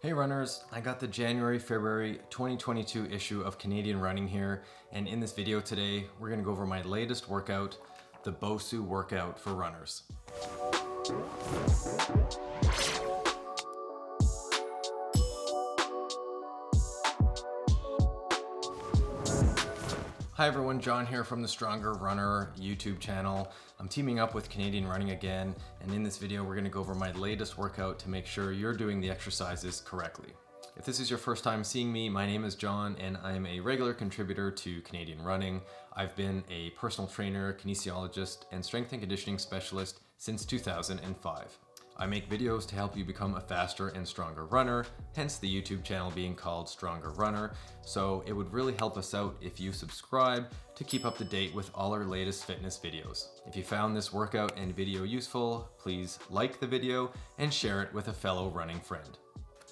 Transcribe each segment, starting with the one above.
Hey runners, I got the January-February 2022 issue of Canadian Running here, and in this video today, we're going to go over my latest workout, the BOSU workout for runners. Hi everyone, John here from the Stronger Runner YouTube channel. I'm teaming up with Canadian Running again, and in this video we're going to go over my latest workout to make sure you're doing the exercises correctly. If this is your first time seeing me, my name is John and I'm a regular contributor to Canadian Running. I've been a personal trainer, kinesiologist, and strength and conditioning specialist since 2005. I make videos to help you become a faster and stronger runner, hence the YouTube channel being called Stronger Runner. So it would really help us out if you subscribe to keep up to date with all our latest fitness videos. If you found this workout and video useful, please like the video and share it with a fellow running friend.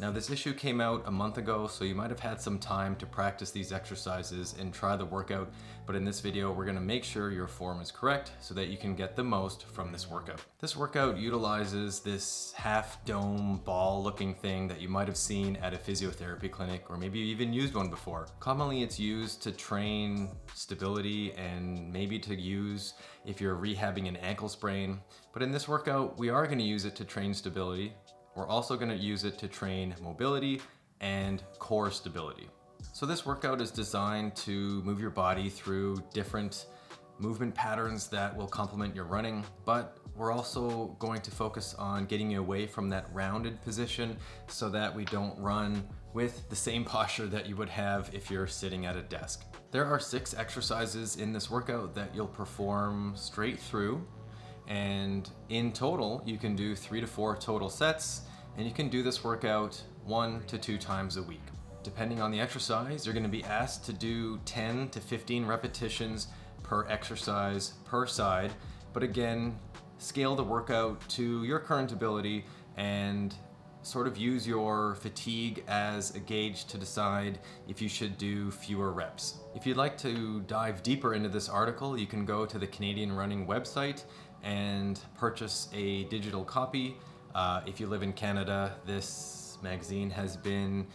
Now this issue came out a month ago, so you might have had some time to practice these exercises and try the workout, but in this video we're going to make sure your form is correct so that you can get the most from this workout. This workout utilizes this half dome ball looking thing that you might have seen at a physiotherapy clinic, or maybe you even used one before. Commonly it's used to train stability and maybe to use if you're rehabbing an ankle sprain, but in this workout we are going to use it to train stability. We're also going to use it to train mobility and core stability. So this workout is designed to move your body through different movement patterns that will complement your running, but we're also going to focus on getting you away from that rounded position so that we don't run with the same posture that you would have if you're sitting at a desk. There are 6 exercises in this workout that you'll perform straight through, and in total you can do 3 to 4 total sets, and you can do this workout 1 to 2 times a week. Depending on the exercise, you're going to be asked to do 10 to 15 repetitions per exercise per side, but again, scale the workout to your current ability and sort of use your fatigue as a gauge to decide if you should do fewer reps. If you'd like to dive deeper into this article, you can go to the Canadian Running website and purchase a digital copy. If you live in Canada, this magazine has been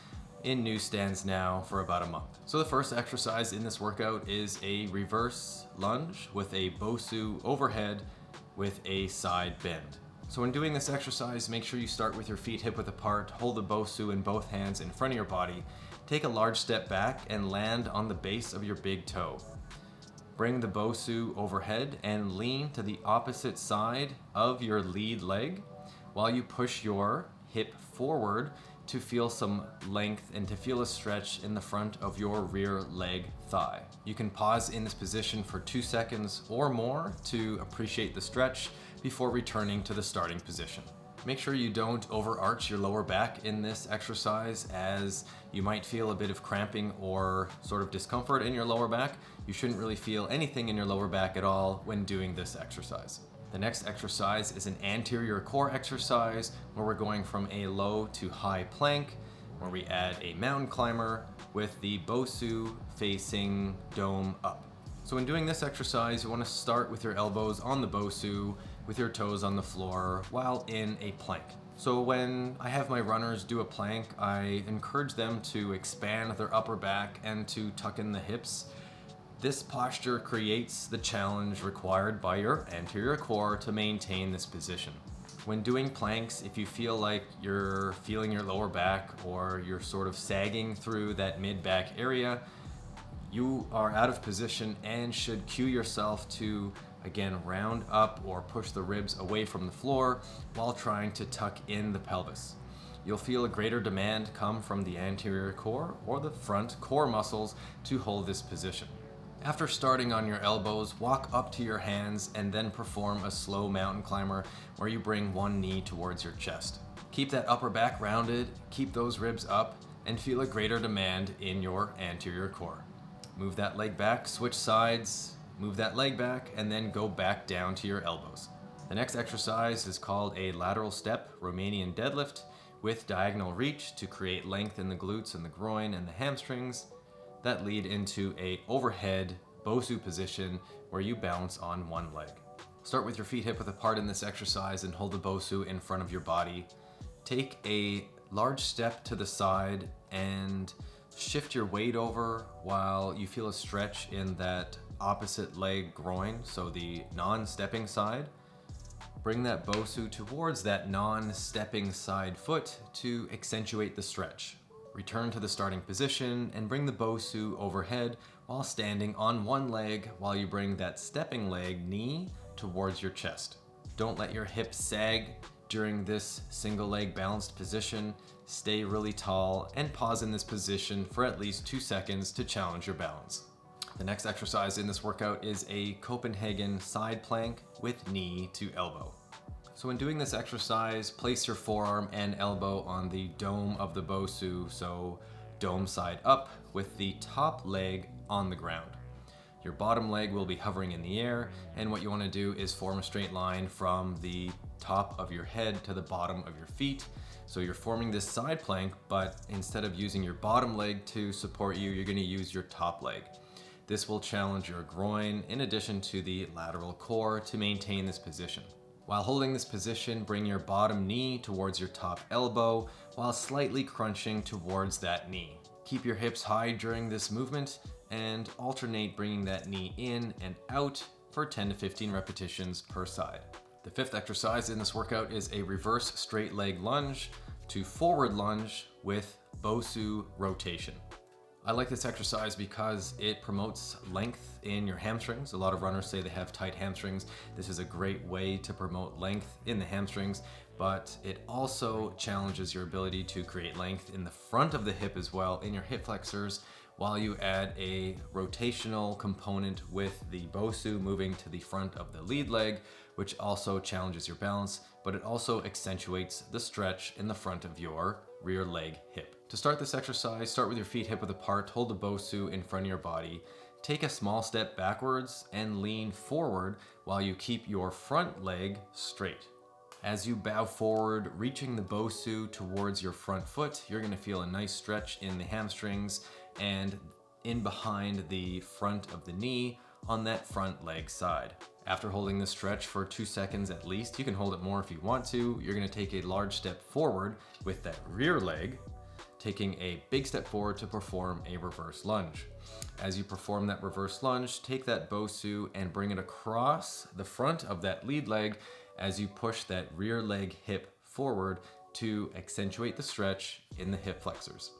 in newsstands now for about a month. So the first exercise in this workout is a reverse lunge with a BOSU overhead with a side bend. So when doing this exercise, make sure you start with your feet hip-width apart, hold the BOSU in both hands in front of your body, take a large step back and land on the base of your big toe. Bring the BOSU overhead and lean to the opposite side of your lead leg while you push your hip forward to feel some length and to feel a stretch in the front of your rear leg thigh. You can pause in this position for 2 seconds or more to appreciate the stretch before returning to the starting position. Make sure you don't overarch your lower back in this exercise, as you might feel a bit of cramping or sort of discomfort in your lower back. You shouldn't really feel anything in your lower back at all when doing this exercise. The next exercise is an anterior core exercise where we're going from a low to high plank, where we add a mountain climber with the BOSU facing dome up. So when doing this exercise, you want to start with your elbows on the BOSU with your toes on the floor while in a plank. So when I have my runners do a plank, I encourage them to expand their upper back and to tuck in the hips. This posture creates the challenge required by your anterior core to maintain this position. When doing planks, if you feel like you're feeling your lower back or you're sort of sagging through that mid-back area, you are out of position and should cue yourself to, again, round up or push the ribs away from the floor while trying to tuck in the pelvis. You'll feel a greater demand come from the anterior core or the front core muscles to hold this position. After starting on your elbows, walk up to your hands and then perform a slow mountain climber where you bring one knee towards your chest. Keep that upper back rounded, keep those ribs up, and feel a greater demand in your anterior core. Move that leg back, switch sides, move that leg back, and then go back down to your elbows. The next exercise is called a lateral step Romanian deadlift with diagonal reach to create length in the glutes and the groin and the hamstrings that lead into a overhead BOSU position where you balance on one leg. Start with your feet hip-width apart in this exercise and hold the BOSU in front of your body. Take a large step to the side and shift your weight over while you feel a stretch in that opposite leg groin, so the non-stepping side. Bring that BOSU towards that non-stepping side foot to accentuate the stretch. Return to the starting position and bring the BOSU overhead while standing on one leg while you bring that stepping leg knee towards your chest. Don't let your hips sag during this single leg balanced position. Stay really tall and pause in this position for at least 2 seconds to challenge your balance. The next exercise in this workout is a Copenhagen side plank with knee to elbow. So when doing this exercise, place your forearm and elbow on the dome of the BOSU, so dome side up with the top leg on the ground. Your bottom leg will be hovering in the air, and what you want to do is form a straight line from the top of your head to the bottom of your feet. So you're forming this side plank, but instead of using your bottom leg to support you, you're going to use your top leg. This will challenge your groin in addition to the lateral core to maintain this position. While holding this position, bring your bottom knee towards your top elbow while slightly crunching towards that knee. Keep your hips high during this movement and alternate bringing that knee in and out for 10 to 15 repetitions per side. The fifth exercise in this workout is a reverse straight leg lunge to forward lunge with BOSU rotation. I like this exercise because it promotes length in your hamstrings. A lot of runners say they have tight hamstrings. This is a great way to promote length in the hamstrings, but it also challenges your ability to create length in the front of the hip as well, in your hip flexors, while you add a rotational component with the BOSU moving to the front of the lead leg, which also challenges your balance, but it also accentuates the stretch in the front of your rear leg hip. To start this exercise, start with your feet hip width apart, hold the BOSU in front of your body, take a small step backwards and lean forward while you keep your front leg straight. As you bow forward, reaching the BOSU towards your front foot, you're gonna feel a nice stretch in the hamstrings and in behind the front of the knee on that front leg side. After holding this stretch for 2 seconds at least, you can hold it more if you want to, you're gonna take a large step forward with that rear leg, taking a big step forward to perform a reverse lunge. As you perform that reverse lunge, take that BOSU and bring it across the front of that lead leg as you push that rear leg hip forward to accentuate the stretch in the hip flexors.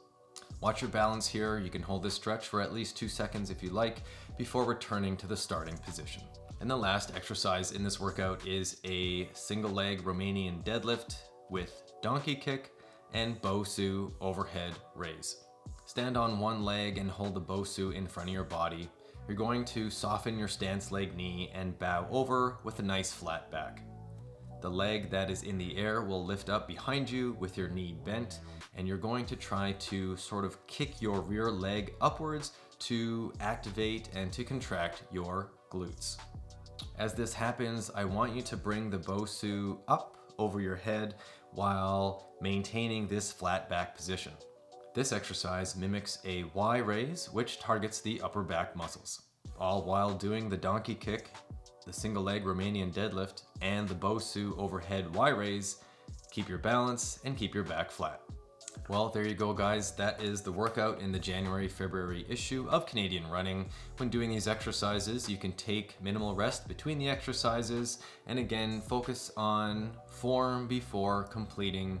Watch your balance here. You can hold this stretch for at least 2 seconds if you like before returning to the starting position. And the last exercise in this workout is a single leg Romanian deadlift with donkey kick and BOSU overhead raise. Stand on one leg and hold the BOSU in front of your body. You're going to soften your stance leg knee and bow over with a nice flat back. The leg that is in the air will lift up behind you with your knee bent, and you're going to try to sort of kick your rear leg upwards to activate and to contract your glutes. As this happens, I want you to bring the BOSU up over your head while maintaining this flat back position. This exercise mimics a Y raise, which targets the upper back muscles, all while doing the donkey kick, the single leg Romanian deadlift, and the BOSU overhead Y raise. Keep your balance and keep your back flat. Well, there you go, guys. That is the workout in the January-February issue of Canadian Running. When doing these exercises, you can take minimal rest between the exercises and again, focus on form before completing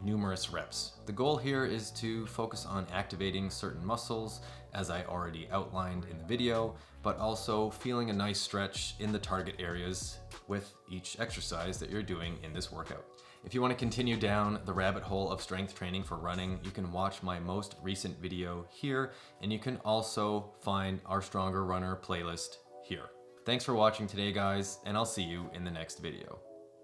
numerous reps. The goal here is to focus on activating certain muscles, as I already outlined in the video, but also feeling a nice stretch in the target areas with each exercise that you're doing in this workout. If you want to continue down the rabbit hole of strength training for running, you can watch my most recent video here, and you can also find our Stronger Runner playlist here. Thanks for watching today, guys, and I'll see you in the next video.